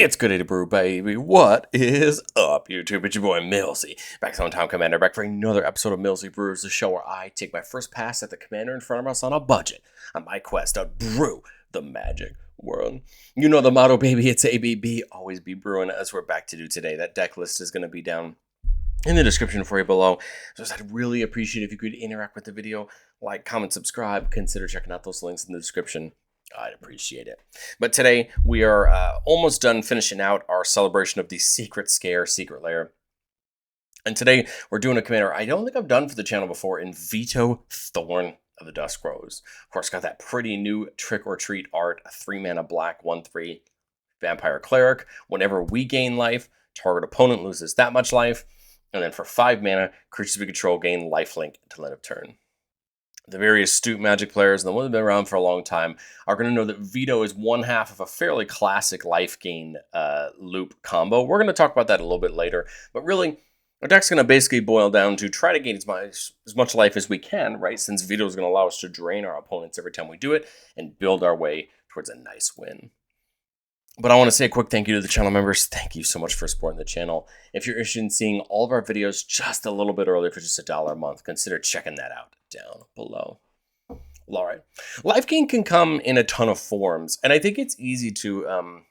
It's good to brew, baby. What is up, YouTube? It's your boy Millsy, back on Time Commander, back for another episode of Millsy Brews, the show where I take my first pass at the commander in front of us on a budget on my quest to brew the magic world. You know the motto, baby. It's ABB. Always be brewing. As we're back to do today. That deck list is going to be down in the description for you below. So I'd really appreciate if you could interact with the video, like, comment, subscribe, consider checking out those links in the description. I'd appreciate it. But today we are almost done finishing out our celebration of the Secret Scare Secret Lair. And today we're doing a commander I don't think I've done for the channel before in Vito, Thorn of the Dusk Rose. Of course, got that pretty new Trick or Treat art, a 3-mana black 1/3 Vampire Cleric. Whenever we gain life, target opponent loses that much life. And then for 5 mana, creatures we control gain lifelink until end of turn. The very astute Magic players, and the ones that have been around for a long time, are going to know that Vito is one half of a fairly classic Lifegain loop combo. We're going to talk about that a little bit later, but really, our deck's going to basically boil down to try to gain as much life as we can, right? Since Vito is going to allow us to drain our opponents every time we do it and build our way towards a nice win. But I want to say a quick thank you to the channel members. Thank you so much for supporting the channel. If you're interested in seeing all of our videos just a little bit earlier for just $1 a month, consider checking that out down below. Well, all right. Lifegain can come in a ton of forms, and I think it's easy to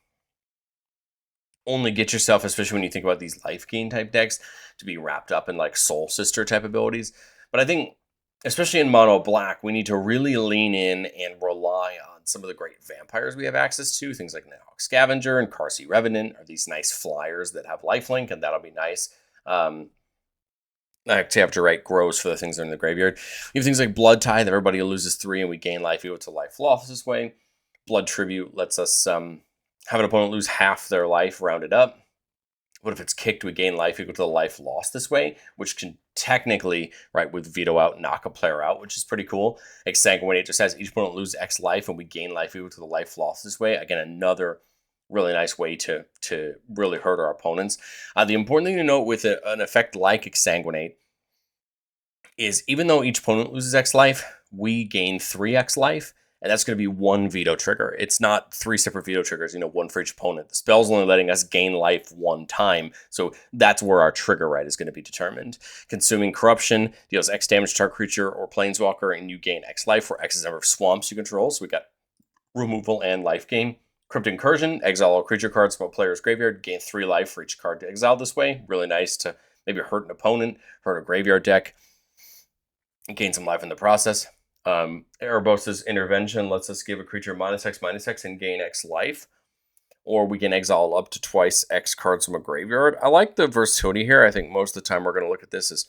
only get yourself, especially when you think about these Lifegain type decks, to be wrapped up in like Soul Sister type abilities. But I think, especially in mono black, we need to really lean in and rely on some of the great vampires we have access to. Things like Nighthawk Scavenger and Carsey Revenant are these nice flyers that have lifelink, and that'll be nice. I have to write grows for the things that are in the graveyard. You have things like Blood Tithe, everybody loses 3 and we gain life equal to life lost this way. Blood Tribute lets us have an opponent lose half their life rounded up. What if it's kicked, we gain life equal to the life lost this way, which can technically, right, with Vito out, knock a player out, which is pretty cool. Exsanguinate just has each opponent lose X life and we gain life equal to the life lost this way. Again, another really nice way to really hurt our opponents. The important thing to note with an effect like Exsanguinate is even though each opponent loses X life, we gain 3X life, and that's going to be one Vito trigger. It's not 3 separate Vito triggers, one for each opponent. The spell's only letting us gain life 1 time, so that's where our trigger right is going to be determined. Consuming Corruption deals X damage to our creature or planeswalker, and you gain X life, where X is the number of swamps you control, so we got removal and life gain. Crypt Incursion, exile all creature cards from a player's graveyard, gain 3 life for each card to exile this way. Really nice to maybe hurt an opponent, hurt a graveyard deck, and gain some life in the process. Erebos' Intervention lets us give a creature -X and gain X life. Or we can exile up to twice X cards from a graveyard. I like the versatility here. I think most of the time we're going to look at this as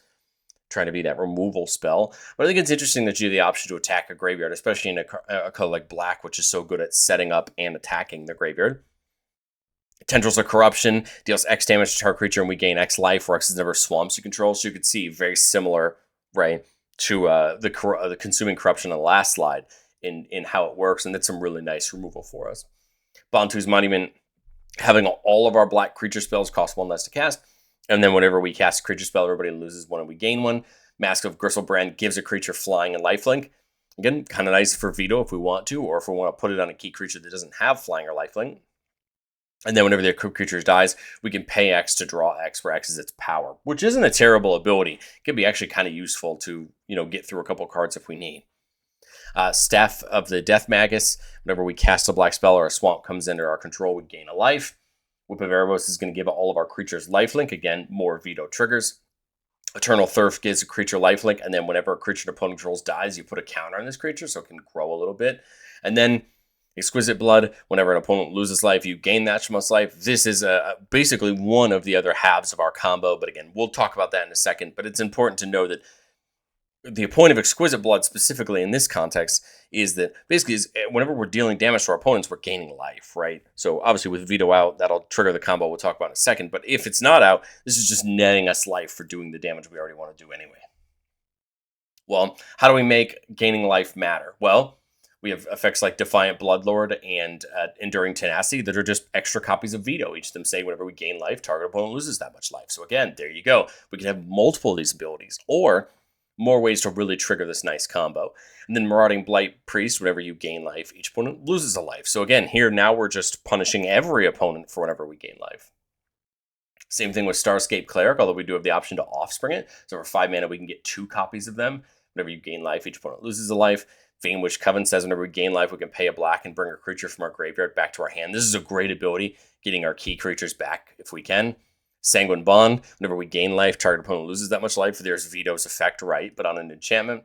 trying to be that removal spell. But I think it's interesting that you have the option to attack a graveyard, especially in a color like black, which is so good at setting up and attacking the graveyard. Tendrils of Corruption deals X damage to our creature and we gain X life, where X is never swamps you control. So you could see very similar, right, to the Consuming Corruption on the last slide in how it works, and that's some really nice removal for us. Bantu's Monument, having all of our black creature spells cost 1 less to cast, and then whenever we cast a creature spell, everybody loses 1 and we gain 1. Mask of Gristlebrand gives a creature flying and lifelink. Again, kind of nice for Vito if we want to, or if we want to put it on a key creature that doesn't have flying or lifelink. And then whenever the creature dies, we can pay X to draw X, where X is its power, which isn't a terrible ability. It can be actually kind of useful to, get through a couple cards if we need. Staff of the Death Magus, whenever we cast a black spell or a swamp comes under our control, we gain a life. Whip of Erebos is going to give all of our creatures lifelink. Again, more Vito triggers. Eternal Thirst gives a creature lifelink, and then whenever a creature an opponent controls dies, you put a counter on this creature so it can grow a little bit. And then Exquisite Blood, whenever an opponent loses life, you gain that much life. This is basically one of the other halves of our combo, but again, we'll talk about that in a second. But it's important to know that the point of Exquisite Blood, specifically in this context, is that basically whenever we're dealing damage to our opponents, we're gaining life, right? So obviously with Vito out, that'll trigger the combo we'll talk about in a second. But if it's not out, this is just netting us life for doing the damage we already want to do anyway. Well, how do we make gaining life matter? Well, we have effects like Defiant Bloodlord and Enduring Tenacity that are just extra copies of Vito. Each of them say whenever we gain life, target opponent loses that much life. So again, there you go. We can have multiple of these abilities. Or more ways to really trigger this nice combo. And then Marauding Blight Priest, whenever you gain life, each opponent loses a life. So again, here now we're just punishing every opponent for whenever we gain life. Same thing with Starscape Cleric, although we do have the option to offspring it. So for 5 mana, we can get 2 copies of them. Whenever you gain life, each opponent loses a life. Vanewish Coven says whenever we gain life, we can pay a black and bring a creature from our graveyard back to our hand. This is a great ability, getting our key creatures back if we can. Sanguine Bond, whenever we gain life, target opponent loses that much life. There's Vito's effect, right, but on an enchantment.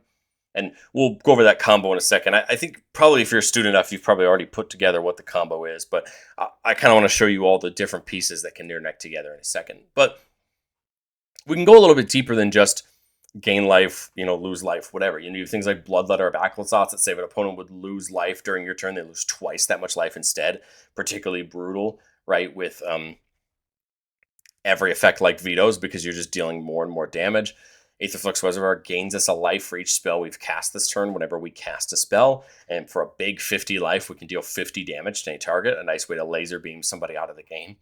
And we'll go over that combo in a second. I think probably if you're a student enough, you've probably already put together what the combo is, but I kind of want to show you all the different pieces that can near-neck together in a second. But we can go a little bit deeper than just gain life, lose life, whatever. You have things like Bloodletter or Backlots that say if an opponent would lose life during your turn, they lose twice that much life instead. Particularly brutal, right, with every effect like Vito's, because you're just dealing more and more damage. Aetherflux Reservoir gains us a life for each spell we've cast this turn whenever we cast a spell. And for a big 50 life, we can deal 50 damage to any target. A nice way to laser beam somebody out of the game.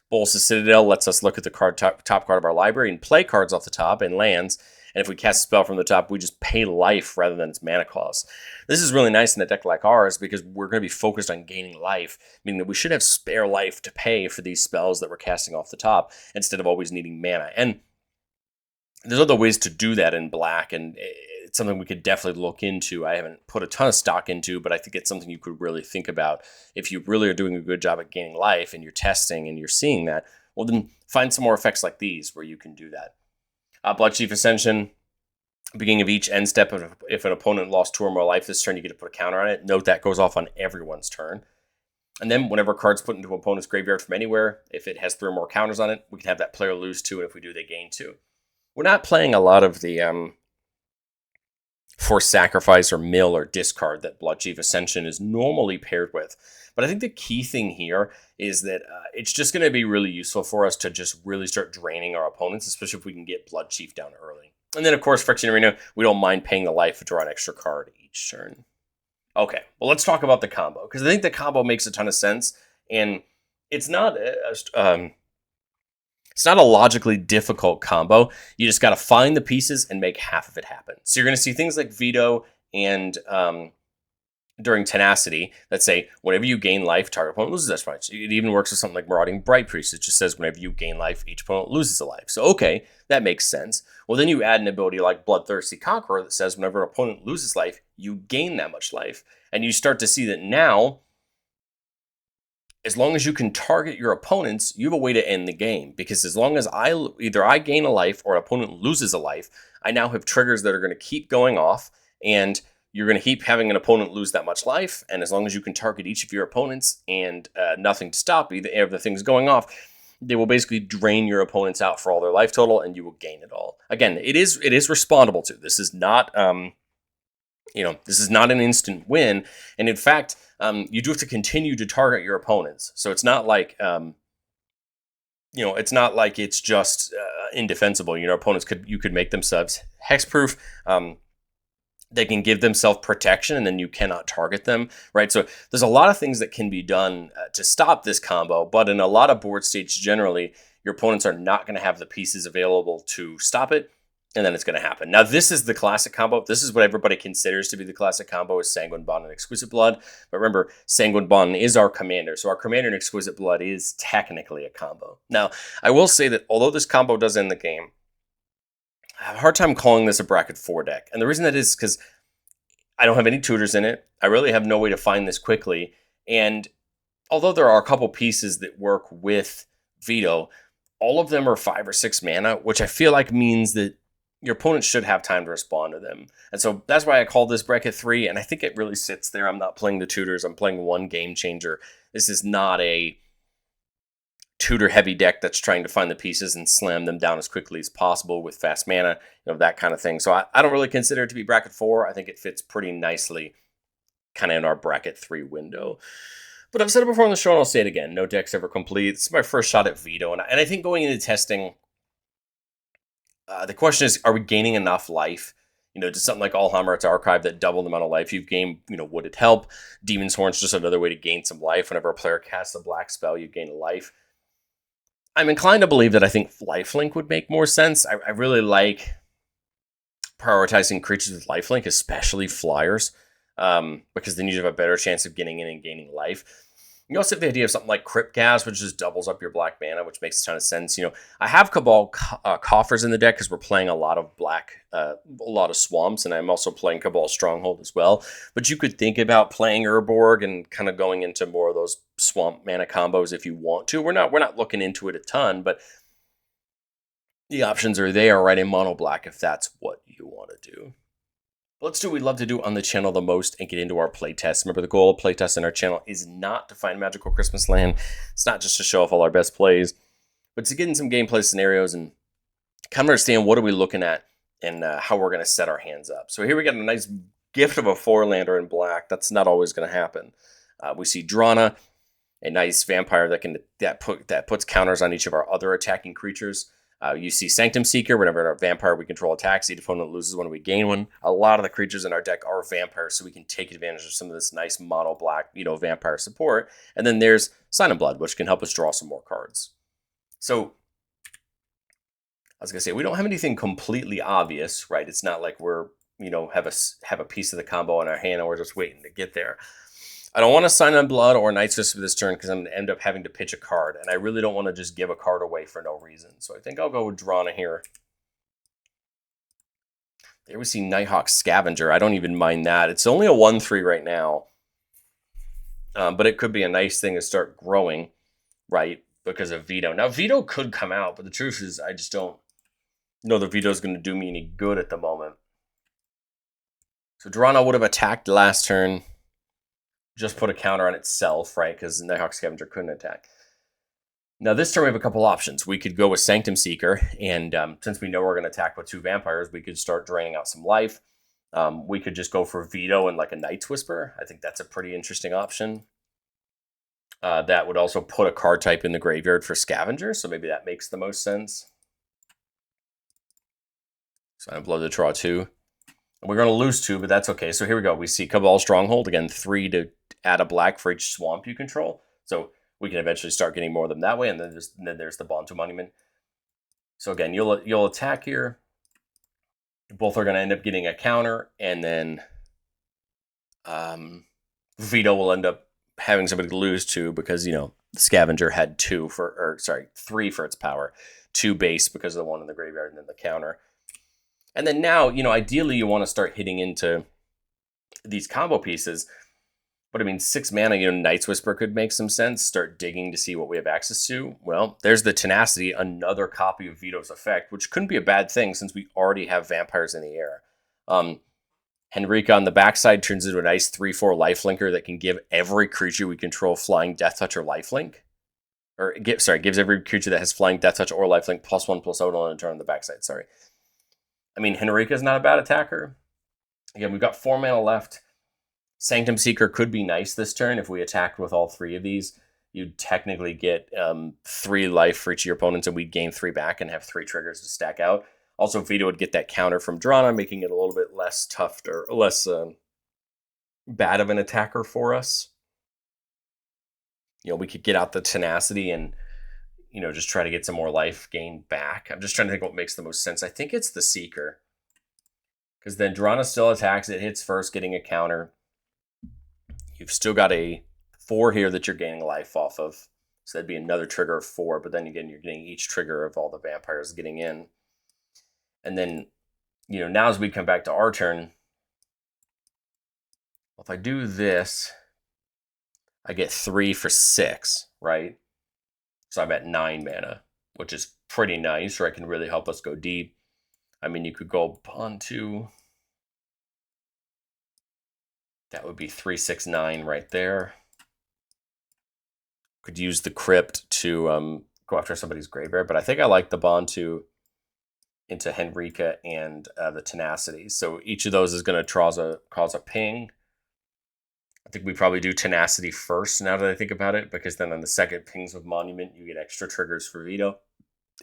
Bolas' Citadel lets us look at the top card of our library and play cards off the top and lands. And if we cast a spell from the top, we just pay life rather than its mana cost. This is really nice in a deck like ours because we're going to be focused on gaining life, meaning that we should have spare life to pay for these spells that we're casting off the top instead of always needing mana. And there's other ways to do that in Black, and it's something we could definitely look into. I haven't put a ton of stock into, but I think it's something you could really think about. If you really are doing a good job at gaining life and you're testing and you're seeing that, well, then find some more effects like these where you can do that. Bloodchief Ascension, beginning of each end step, if an opponent lost 2 or more life this turn, you get to put a counter on it. Note that goes off on everyone's turn. And then whenever a card's put into an opponent's graveyard from anywhere, if it has 3 or more counters on it, we can have that player lose 2, and if we do, they gain 2. We're not playing a lot of the forced sacrifice or mill or discard that Bloodchief Ascension is normally paired with. But I think the key thing here is that it's just going to be really useful for us to just really start draining our opponents, especially if we can get Bloodchief down early. And then, of course, Friction Arena, we don't mind paying the life to draw an extra card each turn. Okay, well, let's talk about the combo, because I think the combo makes a ton of sense, and it's not a logically difficult combo. You just got to find the pieces and make half of it happen. So you're going to see things like Vito and during Tenacity that say, whenever you gain life, target opponent loses that much. It even works with something like Marauding Bright Priest. It just says, whenever you gain life, each opponent loses a life. So, okay, that makes sense. Well, then you add an ability like Bloodthirsty Conqueror that says, whenever an opponent loses life, you gain that much life. And you start to see that now, as long as you can target your opponents, you have a way to end the game. Because as long as either I gain a life or an opponent loses a life, I now have triggers that are going to keep going off, and you're going to keep having an opponent lose that much life. And as long as you can target each of your opponents and nothing to stop either of the things going off, they will basically drain your opponents out for all their life total, and you will gain it all. Again, it is respondable to. This is not this is not an instant win, and in fact, you do have to continue to target your opponents. So it's not like it's not like it's just indefensible. Opponents could make themselves hexproof. They can give themselves protection, and then you cannot target them, right? So there's a lot of things that can be done to stop this combo, but in a lot of board states, generally, your opponents are not going to have the pieces available to stop it, and then it's going to happen. Now, this is the classic combo. This is what everybody considers to be the classic combo, is Sanguine Bond and Exquisite Blood. But remember, Sanguine Bond is our commander, so our commander and Exquisite Blood is technically a combo. Now, I will say that although this combo does end the game, I have a hard time calling this a bracket 4 deck. And the reason that is because I don't have any tutors in it. I really have no way to find this quickly. And although there are a couple pieces that work with Vito, all of them are 5 or 6 mana, which I feel like means that your opponent should have time to respond to them. And so that's why I call this bracket 3, and I think it really sits there. I'm not playing the tutors. I'm playing one game changer. This is not a tutor-heavy deck that's trying to find the pieces and slam them down as quickly as possible with fast mana, that kind of thing. So I don't really consider it to be bracket 4. I think it fits pretty nicely kind of in our bracket 3 window. But I've said it before on the show, and I'll say it again. No deck's ever complete. It's my first shot at Vito, and I think going into testing, the question is, are we gaining enough life? Does something like Allhammer's Archive that double the amount of life you've gained, would it help? Demon's Horn's just another way to gain some life. Whenever a player casts a black spell, you gain a life. I'm inclined to believe that I think Lifelink would make more sense. I really like prioritizing creatures with lifelink, especially flyers, because then you have a better chance of getting in and gaining life. You also have the idea of something like Crypt Gas, which just doubles up your black mana, which makes a ton of sense. I have Cabal Coffers in the deck because we're playing a lot of a lot of swamps, and I'm also playing Cabal Stronghold as well. But you could think about playing Urborg and kind of going into more of those swamp mana combos if you want to. We're not looking into it a ton, but the options are there, right, in mono black if that's what you want to do. Let's do what we love to do on the channel the most and get into our playtest. Remember, the goal of playtest in our channel is not to find magical Christmas land. It's not just to show off all our best plays, but to get in some gameplay scenarios and kind of understand what are we looking at and how we're going to set our hands up. So here we got a nice gift of a 4-lander in black. That's not always going to happen. We see Drana, a nice vampire that puts counters on each of our other attacking creatures. You see Sanctum Seeker. Whenever our vampire we control attacks, each opponent loses one, we gain one. A lot of the creatures in our deck are vampires, so we can take advantage of some of this nice mono black, vampire support. And then there's Sign of Blood, which can help us draw some more cards. So I was gonna say we don't have anything completely obvious, right? It's not like we're have a piece of the combo in our hand and we're just waiting to get there. I don't want to Sign on Blood or Night Swift for this turn because I'm going to end up having to pitch a card, and I really don't want to just give a card away for no reason. So I think I'll go with Drana here. There we see Nighthawk Scavenger. I don't even mind that. It's only a 1/3 right now, but it could be a nice thing to start growing, right, because of Vito. Now, Vito could come out, but the truth is I just don't know that Vito's going to do me any good at the moment. So Drana would have attacked last turn. Just put a counter on itself, right? Because Nighthawk Scavenger couldn't attack. Now, this turn we have a couple options. We could go with Sanctum Seeker, and since we know we're going to attack with 2 vampires, we could start draining out some life. We could just go for Vito and like a Night's Whisper. I think that's a pretty interesting option. That would also put a card type in the graveyard for Scavenger, so maybe that makes the most sense. So I'm blow to draw 2. We're going to lose 2, but that's okay. So here we go. We see Cabal Stronghold. Again, 3 to add a black for each swamp you control. So we can eventually start getting more of them that way. And then there's the Bonto Monument. So again, you'll attack here. Both are going to end up getting a counter. And then Vito will end up having somebody to lose to because, the Scavenger had 3 for its power. 2 base because of the one in the graveyard and then the counter. And then now, ideally you want to start hitting into these combo pieces. But I mean, 6 mana, Night's Whisper could make some sense. Start digging to see what we have access to. Well, there's the Tenacity, another copy of Vito's effect, which couldn't be a bad thing since we already have vampires in the air. Henrika on the backside turns into a nice 3/4 lifelinker that can give every creature we control flying, Death Touch, or lifelink. Gives every creature that has flying, Death Touch, or lifelink +1/+0 on a turn on the backside. I mean, Henrika's not a bad attacker. Again, we've got 4 mana left. Sanctum Seeker could be nice this turn if we attacked with all 3 of these. You'd technically get 3 life for each of your opponents, and we'd gain 3 back and have 3 triggers to stack out. Also, Vito would get that counter from Drana, making it a little bit less tough or less bad of an attacker for us. We could get out the Tenacity and just try to get some more life gain back. I'm just trying to think what makes the most sense. I think it's the Seeker. Because then Drana still attacks. It hits first, getting a counter. You've still got a 4 here that you're gaining life off of. So that'd be another trigger of 4. But then again, you're getting each trigger of all the vampires getting in. And then, now as we come back to our turn, if I do this, I get 3 for 6, right? So I'm at 9 mana, which is pretty nice, or it can really help us go deep. I mean, you could go Bonto. That would be 3, 6, 9 right there. Could use the Crypt to go after somebody's graveyard, but I think I like the Bonto into Henrika and the Tenacity. So each of those is going to cause a ping. I think we probably do Tenacity first now that I think about it, because then on the second pings with Monument, you get extra triggers for Vito.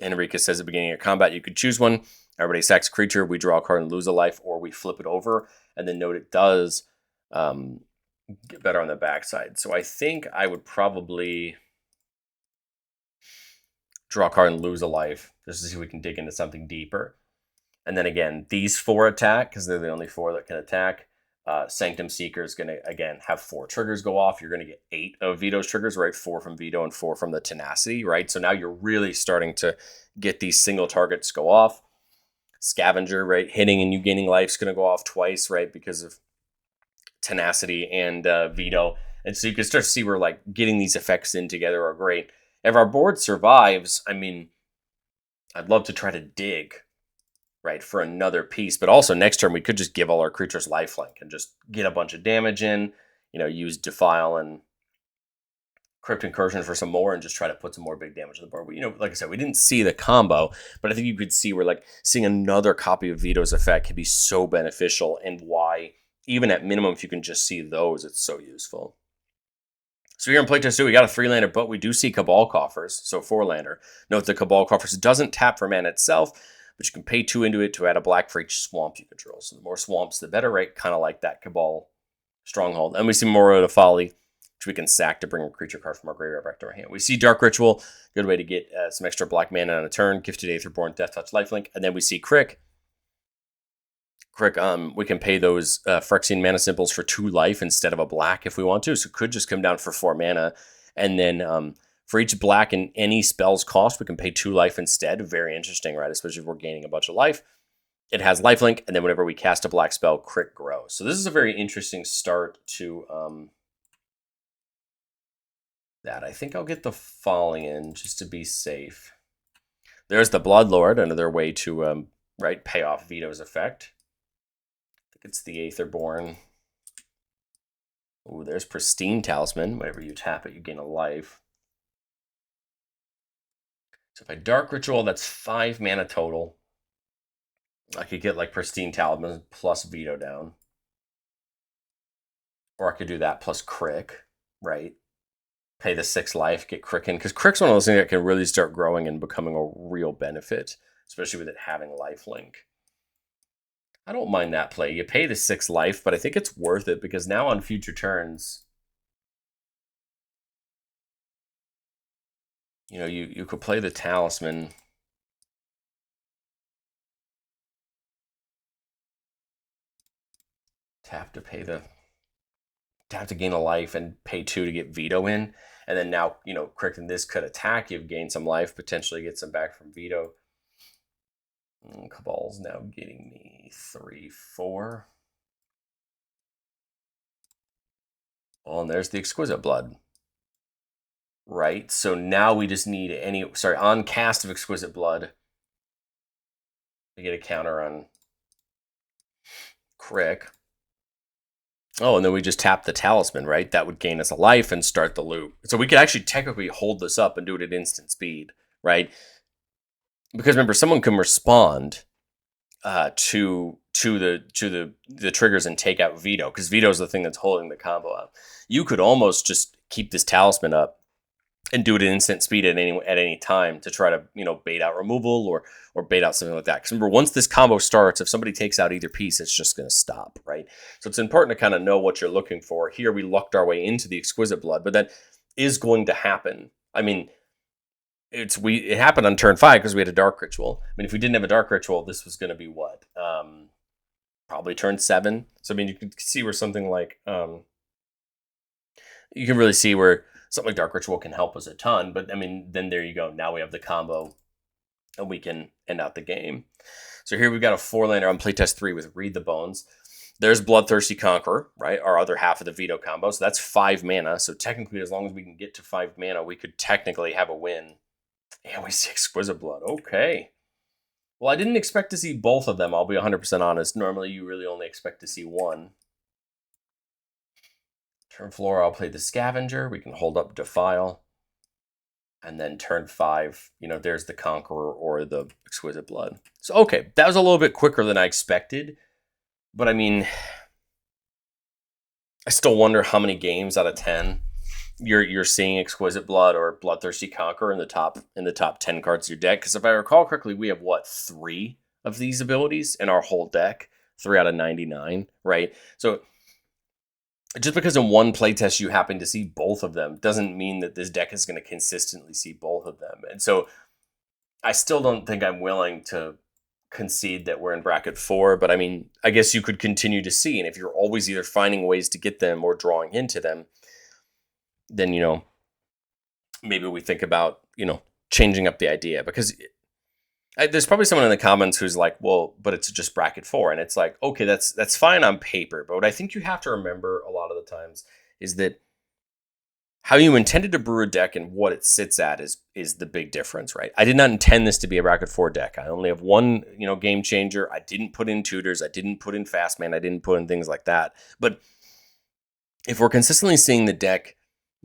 Henrika says at the beginning of combat, you could choose one. Everybody sacks a creature, we draw a card and lose a life, or we flip it over. And then note it does get better on the backside. So I think I would probably draw a card and lose a life, just to see if we can dig into something deeper. And then again, these 4 attack, because they're the only 4 that can attack. Sanctum Seeker is going to, again, have 4 triggers go off. You're going to get 8 of Vito's triggers, right? 4 from Vito and 4 from the Tenacity, right? So now you're really starting to get these single targets go off. Scavenger, right? Hitting and you gaining life is going to go off twice, right? Because of Tenacity and Vito. And so you can start to see where, like, getting these effects in together are great. If our board survives, I mean, I'd love to try to dig, right, for another piece. But also next turn, we could just give all our creatures lifelink and just get a bunch of damage in, use Defile and Crypt Incursion for some more and just try to put some more big damage on the board. Like I said, we didn't see the combo, but I think you could see where, like, seeing another copy of Vito's effect could be so beneficial, and why, even at minimum, if you can just see those, it's so useful. So here in Playtest 2, we got a 3-lander, but we do see Cabal Coffers, so 4-lander. Note the Cabal Coffers doesn't tap for mana itself, but you can pay 2 into it to add a black for each swamp you control. So the more swamps, the better, right? Kind of like that Cabal Stronghold. And we see Moral to Folly, which we can sack to bring a creature card from our graveyard back to our hand. We see Dark Ritual, good way to get some extra black mana on a turn. Gifted Aetherborn, Death Touch, Lifelink. And then we see Crick. We can pay those Phyrexian mana symbols for 2 life instead of a black if we want to. So it could just come down for 4 mana. And then for each black in any spell's cost, we can pay 2 life instead. Very interesting, right? Especially if we're gaining a bunch of life. It has lifelink, and then whenever we cast a black spell, Crick grows. So this is a very interesting start to that. I think I'll get the Folly in just to be safe. There's the Bloodlord, another way to pay off Vito's effect. It's the Aetherborn. Ooh, there's Pristine Talisman. Whenever you tap it, you gain a life. So if I Dark Ritual, that's 5 mana total. I could get like Pristine Talisman plus Vito down. Or I could do that plus Crick, right? Pay the 6 life, get Crick in. Because Crick's one of those things that can really start growing and becoming a real benefit, especially with it having lifelink. I don't mind that play. You pay the 6 life, but I think it's worth it because now on future turns, you could play the Talisman. Tap to gain a life and pay 2 to get Vito in. And then now, Crick and this could attack. You've gained some life, potentially get some back from Vito. Cabal's now getting me 3, 4. Oh, and there's the Exquisite Blood. Right, so now we just need on cast of Exquisite Blood, we get a counter on Crick. Oh, and then we just tap the Talisman, right? That would gain us a life and start the loop. So we could actually technically hold this up and do it at instant speed, right? Because remember, someone can respond to the triggers and take out Vito, because Vito's the thing that's holding the combo up. You could almost just keep this Talisman up and do it at instant speed at any time to try to bait out removal or bait out something like that. Because remember, once this combo starts, if somebody takes out either piece, it's just going to stop, right? So it's important to kind of know what you're looking for. Here we lucked our way into the Exquisite Blood, but that is going to happen. I mean, it happened on turn 5 because we had a Dark Ritual. I mean, if we didn't have a Dark Ritual, this was going to be what? Probably turn 7. So I mean, you can see where something like you can really see where something like Dark Ritual can help us a ton. But I mean, then there you go. Now we have the combo, and we can end out the game. So here we've got a 4-lander on Playtest 3 with Read the Bones. There's Bloodthirsty Conqueror, right? Our other half of the Vito combo. So that's 5 mana. So technically, as long as we can get to 5 mana, we could technically have a win. And we see Exquisite Blood. Okay. Well, I didn't expect to see both of them. I'll be 100% honest. Normally, you really only expect to see one. Turn 4, I'll play the Scavenger. We can hold up Defile. And then turn 5, there's the Conqueror or the Exquisite Blood. So, okay, that was a little bit quicker than I expected. But, I mean, I still wonder how many games out of 10 you're seeing Exquisite Blood or Bloodthirsty Conqueror in the top 10 cards of your deck. Because if I recall correctly, we have, 3 of these abilities in our whole deck? 3 out of 99, right? So just because in one playtest you happen to see both of them doesn't mean that this deck is going to consistently see both of them. And so I still don't think I'm willing to concede that we're in bracket 4, but I mean, I guess you could continue to see, and if you're always either finding ways to get them or drawing into them, then, maybe we think about, changing up the idea, because there's probably someone in the comments who's like, well, but it's just bracket 4. And it's like, okay, that's fine on paper. But what I think you have to remember a lot of the times is that how you intended to brew a deck and what it sits at is the big difference, right? I did not intend this to be a bracket 4 deck. I only have one, game changer. I didn't put in tutors. I didn't put in fast man. I didn't put in things like that. But if we're consistently seeing the deck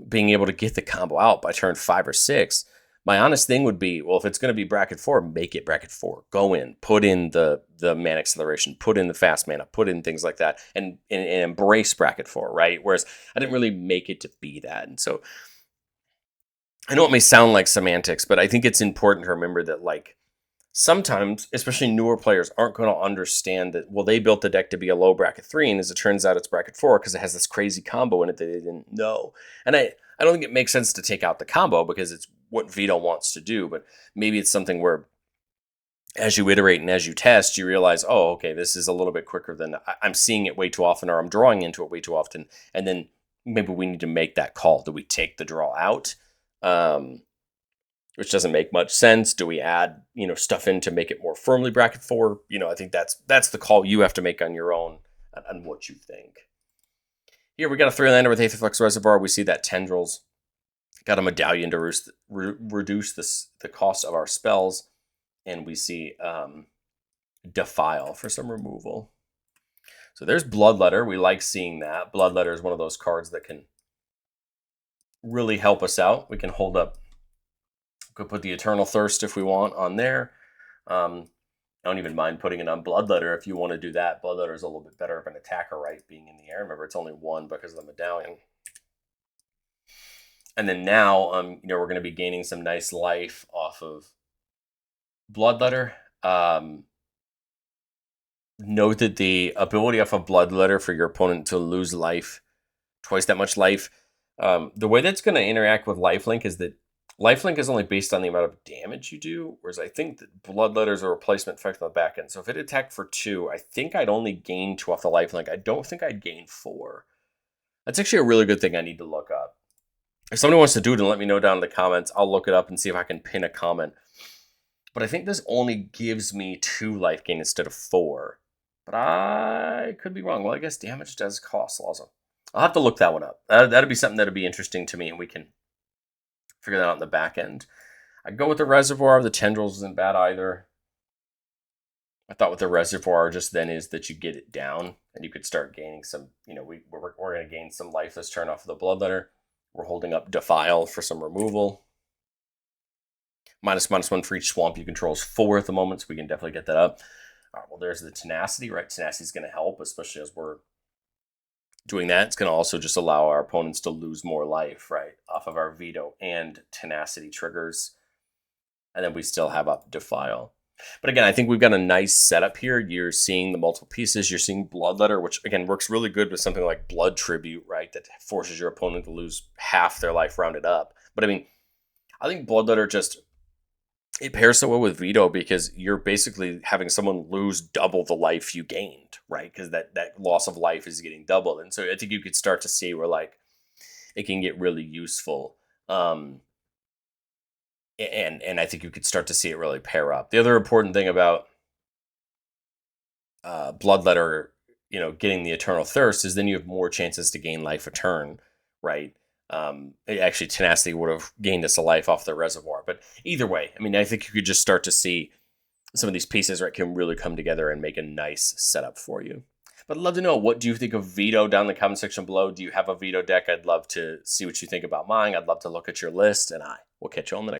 being able to get the combo out by turn 5 or 6, my honest thing would be, well, if it's going to be bracket 4, make it bracket 4. Go in, put in the mana acceleration, put in the fast mana, put in things like that, and embrace bracket 4, right? Whereas I didn't really make it to be that. And so I know it may sound like semantics, but I think it's important to remember that, like, sometimes, especially newer players, aren't going to understand that, well, they built the deck to be a low bracket 3, and as it turns out, it's bracket 4 because it has this crazy combo in it that they didn't know. And I don't think it makes sense to take out the combo because it's what Vito wants to do, but maybe it's something where as you iterate and as you test, you realize, oh, okay, this is a little bit quicker than I'm seeing it way too often, or I'm drawing into it way too often. And then maybe we need to make that call. Do we take the draw out? Which doesn't make much sense. Do we add, stuff in to make it more firmly bracket 4? I think that's the call you have to make on your own on what you think. Here we got a 3-lander with Aetherflux Reservoir. We see that Tendrils got a medallion to reduce the cost of our spells, and we see Defile for some removal. So there's Bloodletter. We like seeing that. Bloodletter is one of those cards that can really help us out. We can hold up. We could put the Eternal Thirst if we want on there. I don't even mind putting it on Bloodletter if you want to do that. Bloodletter is a little bit better of an attacker, right, being in the air. Remember, it's only 1 because of the medallion. And then now, we're going to be gaining some nice life off of Bloodletter. Note that the ability off of Bloodletter for your opponent to lose life, twice that much life, the way that's going to interact with Lifelink is that Lifelink is only based on the amount of damage you do, whereas I think that Bloodletter is a replacement effect on the back end. So if it attacked for 2, I think I'd only gain 2 off the Lifelink. I don't think I'd gain 4. That's actually a really good thing I need to look up. If somebody wants to do it and let me know down in the comments, I'll look it up and see if I can pin a comment. But I think this only gives me 2 life gain instead of 4. But I could be wrong. Well, I guess damage does cost also. I'll have to look that one up. That'd be something that'd be interesting to me, and we can figure that out on the back end. I'd go with the Reservoir. The Tendrils isn't bad either. I thought with the Reservoir just then is that you get it down, and you could start gaining some, we're going to gain some life this turn off of the Bloodletter. We're holding up Defile for some removal. -1 for each swamp you control is 4 at the moment, so we can definitely get that up. All right, well, there's the Tenacity, right? Tenacity is going to help, especially as we're doing that. It's going to also just allow our opponents to lose more life, right, off of our Vito and Tenacity triggers. And then we still have up Defile. But again, I think we've got a nice setup here. You're seeing the multiple pieces. You're seeing Bloodletter, which, again, works really good with something like Blood Tribute, right, that forces your opponent to lose half their life rounded up. But, I mean, I think Bloodletter just, it pairs so well with Vito because you're basically having someone lose double the life you gained, right, because that loss of life is getting doubled. And so I think you could start to see where, like, it can get really useful. And I think you could start to see it really pair up. The other important thing about Bloodletter, getting the Eternal Thirst is then you have more chances to gain life a turn, right? Actually, Tenacity would have gained us a life off the Reservoir. But either way, I mean, I think you could just start to see some of these pieces, right, can really come together and make a nice setup for you. But I'd love to know, what do you think of Vito down in the comment section below? Do you have a Vito deck? I'd love to see what you think about mine. I'd love to look at your list, and I will catch you on the next.